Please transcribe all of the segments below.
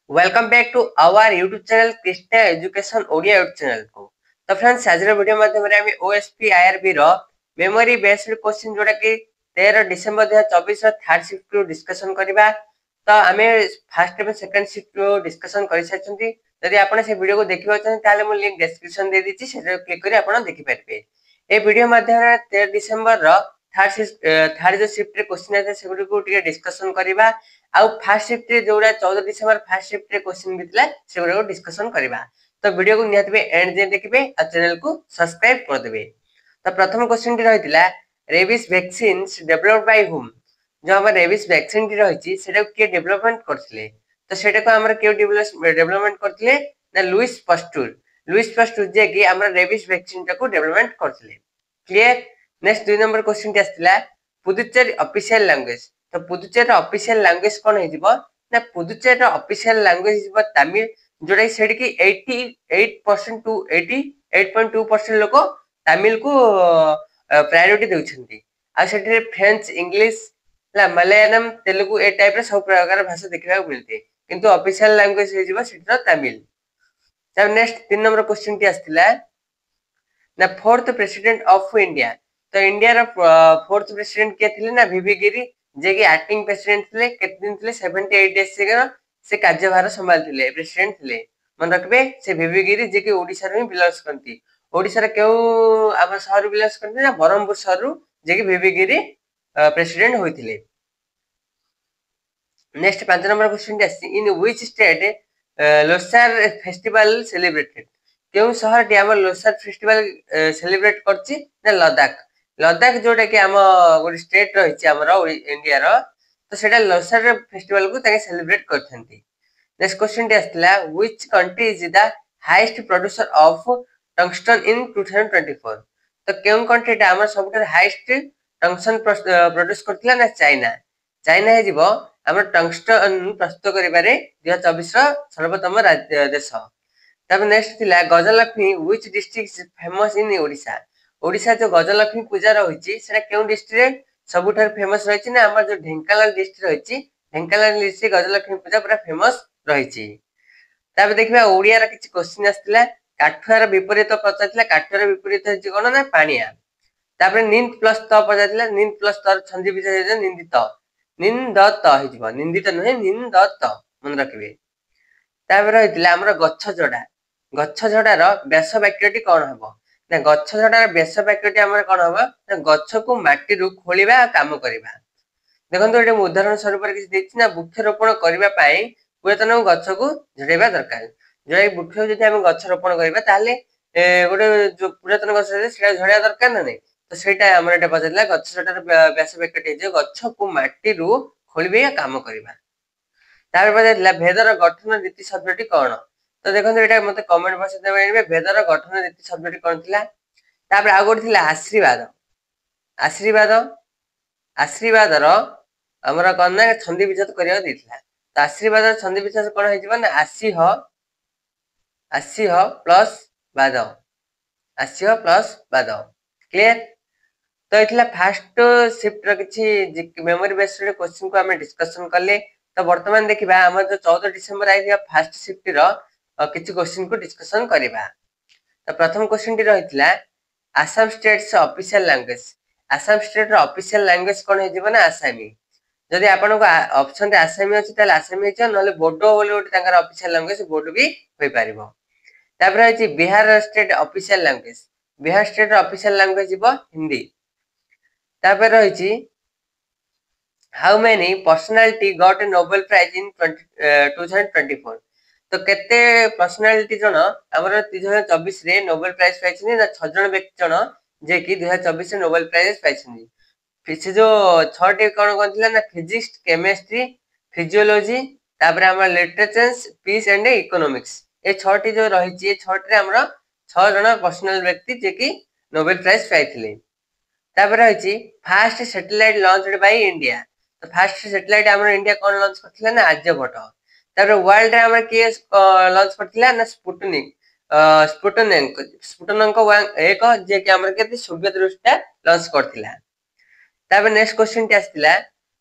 Welcome back to our YouTube channel Krishna education Odia YouTube channel को। तो friends आज video माध्यम रे ओएसपी आईआरबी रो मेमोरी बेस्ड क्वेश्चन जोड़ा कि 13 डिसेंबर 2024 रो थर्ड शिफ्ट रो डिस्कशन करबा। तो आमे फर्स्ट एवं सेकंड शिफ्ट रो डिस्कशन करि साचंती। यदि आपण से वीडियो को देखिबा चाहते ताले मु लिंक डिस्क्रिप्शन दे दिछि, सेटा क्लिक करी आपण देखि पारबे। ए वीडियो माध्यम रे 13 डिसेंबर रो थर्ड जो शिफ्ट रे क्वेश्चन है सेगुडी को टिके डिस्कशन करबा। आउ फर्स्ट शिफ्ट रे जोड़ा 14 डिसेंबर फर्स्ट शिफ्ट रे क्वेश्चन बितला सेगुडी को डिस्कशन करबा। तो वीडियो को निहात बे एंड जे देखिबे आ चैनल को सब्सक्राइब कर देबे। तो प्रथम क्वेश्चन टी रहितला rabies vaccines developed by whom. जो हमर रेबिस वैक्सीन टी रहिछि सेटा के डेवलपमेंट करथिले। तो सेटा को हमर के डेवलपमेंट करथिले ना लुइस पास्चर। लुइस पास्चर जे कि हमर रेबिस वैक्सीन टा को डेवलपमेंट करथिले। क्लियर। नेक्स्ट 2 नंबर क्वेश्चन टी आस्तिला पुदुचेरी ऑफिशियल लैंग्वेज। तो पुदुचेरी ऑफिशियल लैंग्वेज कोन हेजिबो ना पुदुचेरी ऑफिशियल लैंग्वेज हेजिबो तमिल, जोडा सेडी की 88% टू 88.2% लोक तमिल को प्रायोरिटी देउछंती। आ सेठी फ्रेंच, इंग्लिश, मलयालम, तेलुगु ए टाइप रे सब प्रकार भाषा देखिबा मिलते, किंतु ऑफिशियल लैंग्वेज हेजिबो सेठी तमिल। तब नेक्स्ट 3 नंबर क्वेश्चन टी आस्तिला ना फोर्थ प्रेसिडेंट ऑफ इंडिया। तो इंडिया रो फोर्थ प्रेसिडेंट के थिले ना वीवी गिरी, जे कि एक्टिंग प्रेसिडेंट थिले। केते दिन थिले 78 डेज से कार्यभार संभाल थिले, प्रेसिडेंट थिले। मन रखबे से वीवी गिरी जे कि ओडिसा रो बिलोंग्स करती। ओडिसा रे केउ आम शहर बिलोंग्स करती ना बरहमपुर शहर रो, जे कि वीवी गिरी प्रेसिडेंट होइथिले। नेक्स्ट 5 नंबर क्वेश्चन आसी इन which state Losar festival celebrated. केउ शहर टी हम लोसार फेस्टिवल सेलिब्रेट करछि ना लद्दाख। लद्दाख जोटा कि हम गोटे स्टेट रहिछि हमर इंडिया रो, तो सेटा लोसार फेस्टिवल को ताके सेलिब्रेट करथंती। नेक्स्ट क्वेश्चन टी आस्तिला which country is the highest producer of tungsten in 2024। तो केउ कंट्री टा हमर सबटर हाईएस्ट टंगस्टन प्रोड्यूस करथिला ना चाइना। चाइना हे जिवो हमर टंगस्टन प्रस्तुत करिबारे 2024 रो सर्वोत्तम देश। तब नेक्स्ट थिला Gajalakshmi which district is famous in Odisha. Odisha जो गजलक्ष्मी पूजा रहिछि सेटा केउ डिस्ट्रिक्ट रे सबुठार फेमस रहिछि ना हमर जो ढेंकानाल डिस्ट्रिक्ट रहिछि, ढेंकानाल डिस्ट्रिक्ट गजलक्ष्मी पूजा पूरा फेमस रहिछि। तब देखिबा ओडिया रा किछि क्वेश्चन आस्तिला काठुआर विपरीत पचाथिला। काठुआर विपरीत हेछि कोन ना पानिया। तापर निंद प्लस त पचाथिला। निंद प्लस त छंदी विषय हे निंदित। निंदत हेजिबो, निंदित नहे निंदत मन रखिबे। तापर रहितला हमर गच्छ झडा। गच्छ झडार व्यास वाक्यटी कोन हबो ना गच्छ झडार व्यास वाक्यटी हमर कोन हबो ना गच्छ को माटी रु खोलिबा काम करिबा। देखंतु एटा उदाहरण स्वरूप किछि देछि ना वृक्षरोपण करिबा पई पुरातन गच्छ को झड़ेबा दरकार। जे वृक्ष जदि हम गच्छ रोपण करिबा ताले गोटे जो पुरातन गच्छ सेटा झड़िया दरकार ना नै। तो सेटा हमर एटा पछिला गच्छ झडार व्यास वाक्यटी जे गच्छ को माटी रु खोलिबा काम करिबा। तापर पछिला भेदर गठन रीति शब्दटी कोन। तो देखंतु एटा मते कमेंट बॉक्स रे देबे भेदर गठन रीति शब्दटी कोन थिला। तापर आ गोटे थिला आशीर्वाद। आशीर्वाद आशीर्वादर हमर कोन ना छंदी विच्छेद करिया दिथिला। तो आशीर्वादर छंदी विच्छेद कोन हेजिबो ना आसीह प्लस बाद। आसीह प्लस बाद। क्लियर। तो इथला फर्स्ट शिफ्ट रो किछि मेमोरी बेस्ड क्वेश्चन को हमें डिस्कशन करले। तो वर्तमान देखिबा हमर जो 14 डिसेंबर आइया फर्स्ट शिफ्ट रो किछि क्वेश्चन को डिस्कशन करिबा। तो प्रथम क्वेश्चन टी रहितला Assam states official language. Assam state रो ऑफिशियल लैंग्वेज कोन हेजिबो ना आसामी। जदि आपन को ऑप्शन रे आसामी अछि ताले आसामी छ, नले बोडो बोली ओटे तांकर ऑफिशियल लैंग्वेज बोडो भी होई परिबो। तापर अछि Bihar state official language. Bihar state रो ऑफिशियल लैंग्वेज हिबो हिंदी। तापर रहिछि how many personality got a Nobel prize in 2024। तो केते पर्सनालिटी जण हमर 2024 रे नोबेल प्राइज पाइछनी ना 6 जण व्यक्ति जण जे कि 2024 रे नोबेल प्राइज पाइछनी। फिर जो 6 टी कोन कोन थिला ना फिजिक्स, केमिस्ट्री, फिजियोलॉजी, तापर हमर लिटरेचर, पीस एंड इकोनॉमिक्स। ए 6 टी जो रहिछि, ए 6 टी रे हमर 6 जण पर्सनल व्यक्ति जे कि नोबेल प्राइज पाइथिले। तापर रहिछि first satellite launched by India. तो फर्स्ट सैटेलाइट हमर इंडिया कोन लॉन्च करथिला ना आर्यभट्ट। तापर वर्ल्ड रे हमर के लॉन्च करथिला ना स्पुटनिक। स्पुटनिक 1 जे कि हमर के सोवियत रूसटा लॉन्च करथिला। तापर नेक्स्ट क्वेश्चन टी आस्तिला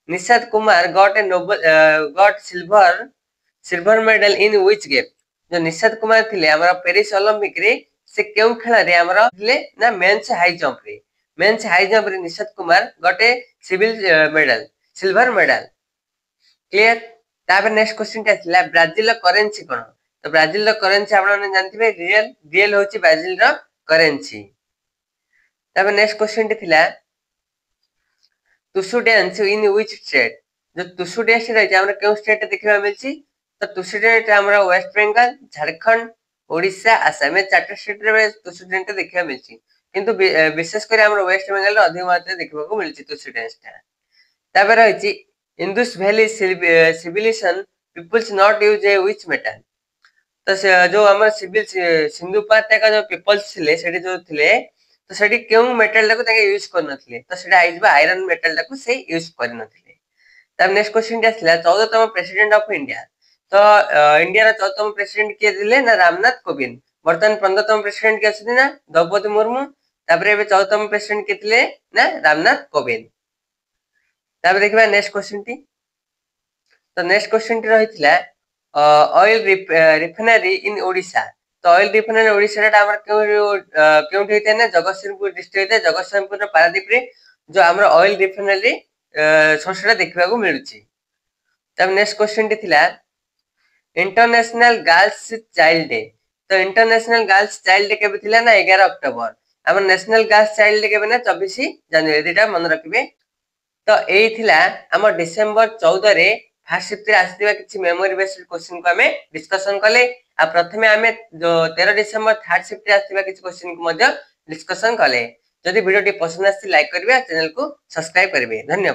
Nishant Kumar got a Nobel got silver silver medal in which game जो निषाद कुमार थिले हमर पेरिस ओलंपिक रे से केउ खेल रे हमर थिले ना मेंस हाई जंप रे निषाद कुमार गटे मेडल सिल्वर मेडल क्लियर तापर नेक्स्ट क्वेश्चन टा थिला ब्राजील करेंसी कोन तो ब्राजील करेंसी आपण जानथिबे रियल होची ब्राजील रो करेंसी तापर नेक्स्ट क्वेश्चन टा थिला Tusu dance in which state जो टुसु डांस रे हमरा केउ स्टेट देखिबा मिलची तो टुसु डांस हमरा वेस्ट बंगाल झारखंड ओडिशा आसाम ए चार स्टेट रे टुसु डांस देखिबा मिलची किंतु विशेष कर हमरा वेस्ट बंगाल रे अधिक मात्रा देखिबा को मिलची टुसु डांस टा तापर होची Indus valley civilisation peoples not use a which metal तो जो हमर सिंधु उपत्यका जो पीपल्स थिले सेठी जो थिले तो सेठी केउ मेटल टाको ताके यूज कर नथिले तो सेटा आइजबा आयरन मेटल टाको से यूज कर नथिले तब नेक्स्ट क्वेश्चन टा थिला 14तम प्रेसिडेंट ऑफ इंडिया तो इंडिया रा 14तम प्रेसिडेंट के दिले ना रामनाथ कोविंद वर्तमान 15तम प्रेसिडेंट के अछि ना द्रौपदी मुर्मू तापर एबे 14तम प्रेसिडेंट के दिले ना रामनाथ कोविंद तापर देखबा नेक्स्ट क्वेश्चन टी तो नेक्स्ट क्वेश्चन टी रहितला ऑयल रिफाइनरी इन ओडिशा तो ऑयल रिफाइनरी ओडिशा रा हमर केउठी हेते ना जगतसिंहपुर डिस्ट्रिक्ट हेते जगतसिंहपुर रा पारादीप रे जो हमर ऑयल रिफाइनरी सोर्सटा देखबा को मिलुची तब नेक्स्ट क्वेश्चन टी थिला इंटरनेशनल गर्ल्स चाइल्ड डे तो इंटरनेशनल गर्ल्स चाइल्ड डे केबे थिला ना 11 अक्टोबर हमर नेशनल गर्ल्स चाइल्ड डे केबे ना 24 जनवरी दिटा मन रखबे तो एई थिला हमर डिसेंबर 14 रे फर्स्ट शिफ्ट रे आसीबा किछि मेमोरी बेस्ड क्वेश्चन को हमें डिस्कशन कले आ प्रथमे हमें जो 13 डिसेंबर थर्ड शिफ्ट रे आसीबा किछि क्वेश्चन को मध्य डिस्कशन कले जदि वीडियो टी पसंद आसी लाइक करबे चैनल को सब्सक्राइब करबे धन्यवाद।